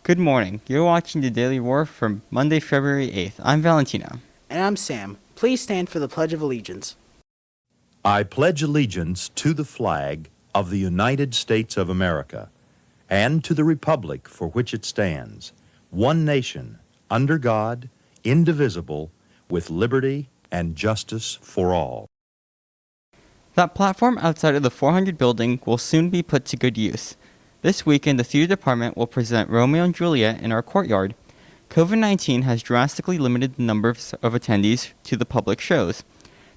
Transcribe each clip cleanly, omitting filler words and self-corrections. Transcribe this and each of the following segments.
Good morning. You're watching the Daily Roar for Monday, February 8th. I'm Valentino. And I'm Sam. Please stand for the Pledge of Allegiance. I pledge allegiance to the flag of the United States of America and to the republic for which it stands, one nation, under God, indivisible, with liberty and justice for all. That platform outside of the 400 building will soon be put to good use. This weekend, the theater department will present Romeo and Juliet in our courtyard. COVID-19 has drastically limited the number of attendees to the public shows.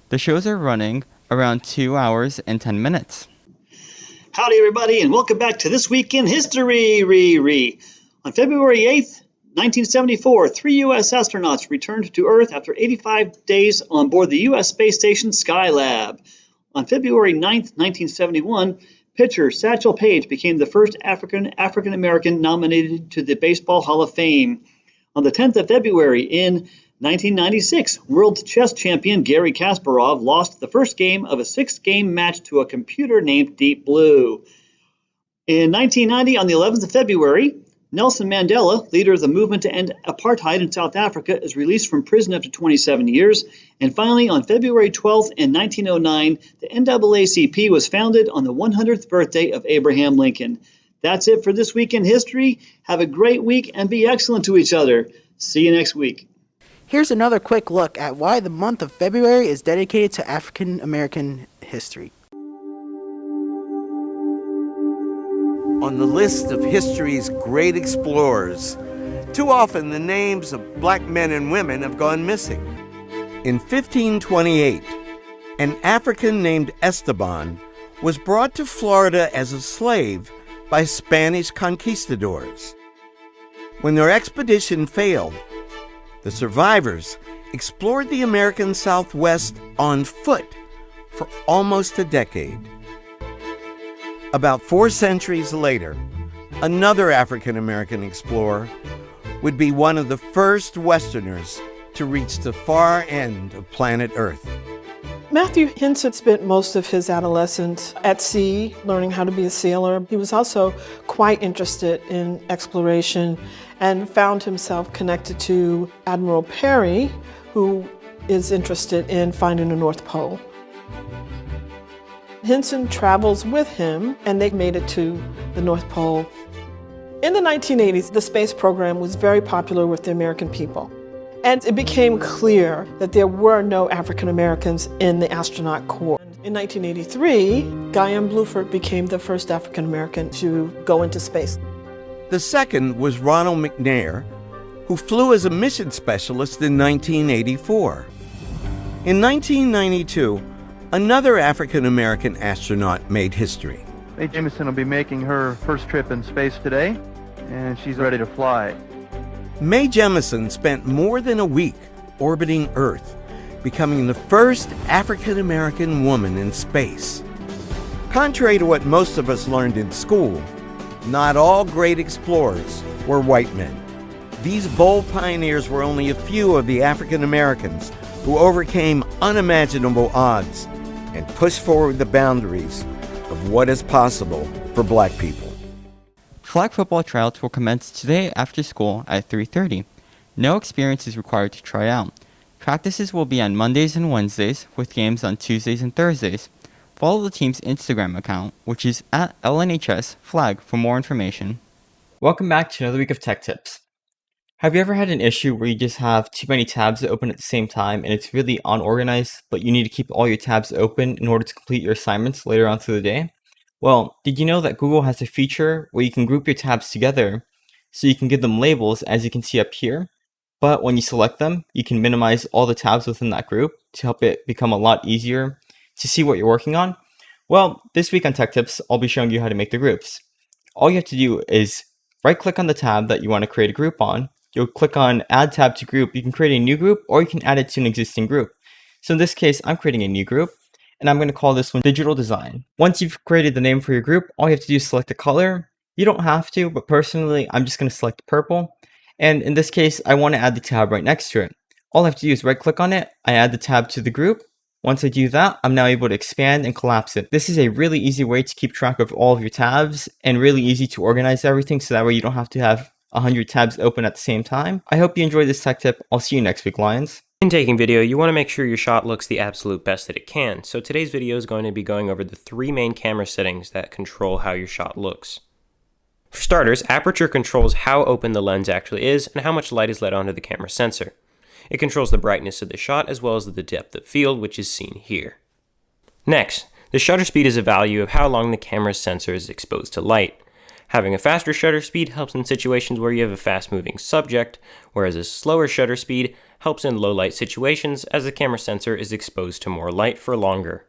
The shows are running around 2 hours and 10 minutes. Howdy, everybody, and welcome back to This Week in History. On February 8th, 1974, 3 U.S. astronauts returned to Earth after 85 days on board the U.S. space station Skylab. On February 9th, 1971, pitcher Satchel Paige became the first African-American nominated to the Baseball Hall of Fame. On the 10th of February in 1996, world chess champion Garry Kasparov lost the first game of a 6-game match to a computer named Deep Blue. In 1990, on the 11th of February, Nelson Mandela, leader of the movement to end apartheid in South Africa, is released from prison after 27 years. And finally, on February 12th in 1909, the NAACP was founded on the 100th birthday of Abraham Lincoln. That's it for This Week in History. Have a great week and be excellent to each other. See you next week. Here's another quick look at why the month of February is dedicated to African American history. On the list of history's great explorers, too often the names of black men and women have gone missing. In 1528, an African named Esteban was brought to Florida as a slave by Spanish conquistadors. When their expedition failed, the survivors explored the American Southwest on foot for almost a decade. About 4 centuries later, another African-American explorer would be one of the first Westerners to reach the far end of planet Earth. Matthew Henson spent most of his adolescence at sea, learning how to be a sailor. He was also quite interested in exploration and found himself connected to Admiral Perry, who is interested in finding the North Pole. Henson travels with him, and they made it to the North Pole. In the 1980s, the space program was very popular with the American people. And it became clear that there were no African Americans in the astronaut corps. In 1983, Guy M. Bluford became the first African American to go into space. The second was Ronald McNair, who flew as a mission specialist in 1984. In 1992, another African-American astronaut made history. Mae Jemison will be making her first trip in space today, and she's ready to fly. Mae Jemison spent more than a week orbiting Earth, becoming the first African-American woman in space. Contrary to what most of us learned in school, not all great explorers were white men. These bold pioneers were only a few of the African Americans who overcame unimaginable odds and pushed forward the boundaries of what is possible for black people. Flag football tryouts will commence today after school at 3:30. No experience is required to try out. Practices will be on Mondays and Wednesdays, with games on Tuesdays and Thursdays. Follow the team's Instagram account, which is at LNHS Flag, for more information. Welcome back to another week of Tech Tips. Have you ever had an issue where you just have too many tabs open at the same time and it's really unorganized, but you need to keep all your tabs open in order to complete your assignments later on through the day? Well, did you know that Google has a feature where you can group your tabs together so you can give them labels, as you can see up here, but when you select them, you can minimize all the tabs within that group to help it become a lot easier to see what you're working on? Well, this week on Tech Tips, I'll be showing you how to make the groups. All you have to do is right-click on the tab that you want to create a group on. You'll click on Add Tab to Group. You can create a new group, or you can add it to an existing group. So in this case, I'm creating a new group, and I'm going to call this one Digital Design. Once you've created the name for your group, all you have to do is select a color. You don't have to, but personally, I'm just going to select purple. And in this case, I want to add the tab right next to it. All I have to do is right-click on it. I add the tab to the group. Once I do that, I'm now able to expand and collapse it. This is a really easy way to keep track of all of your tabs and really easy to organize everything, so that way you don't have to have 100 tabs open at the same time. I hope you enjoyed this tech tip. I'll see you next week, Lions. In taking video, you want to make sure your shot looks the absolute best that it can, so today's video is going to be going over the 3 main camera settings that control how your shot looks. For starters, aperture controls how open the lens actually is and how much light is let onto the camera sensor. It controls the brightness of the shot as well as the depth of field, which is seen here. Next, the shutter speed is a value of how long the camera's sensor is exposed to light. Having a faster shutter speed helps in situations where you have a fast-moving subject, whereas a slower shutter speed helps in low-light situations as the camera sensor is exposed to more light for longer.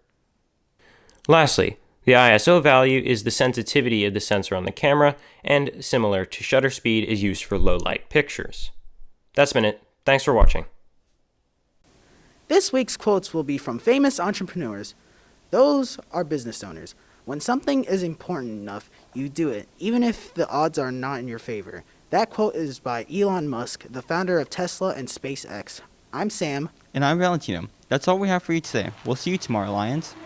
Lastly, the ISO value is the sensitivity of the sensor on the camera, and similar to shutter speed, is used for low-light pictures. That's been it. Thanks for watching. This week's quotes will be from famous entrepreneurs. Those are business owners. When something is important enough, you do it, even if the odds are not in your favor. That quote is by Elon Musk, the founder of Tesla and SpaceX. I'm Sam. And I'm Valentino. That's all we have for you today. We'll see you tomorrow, Lions.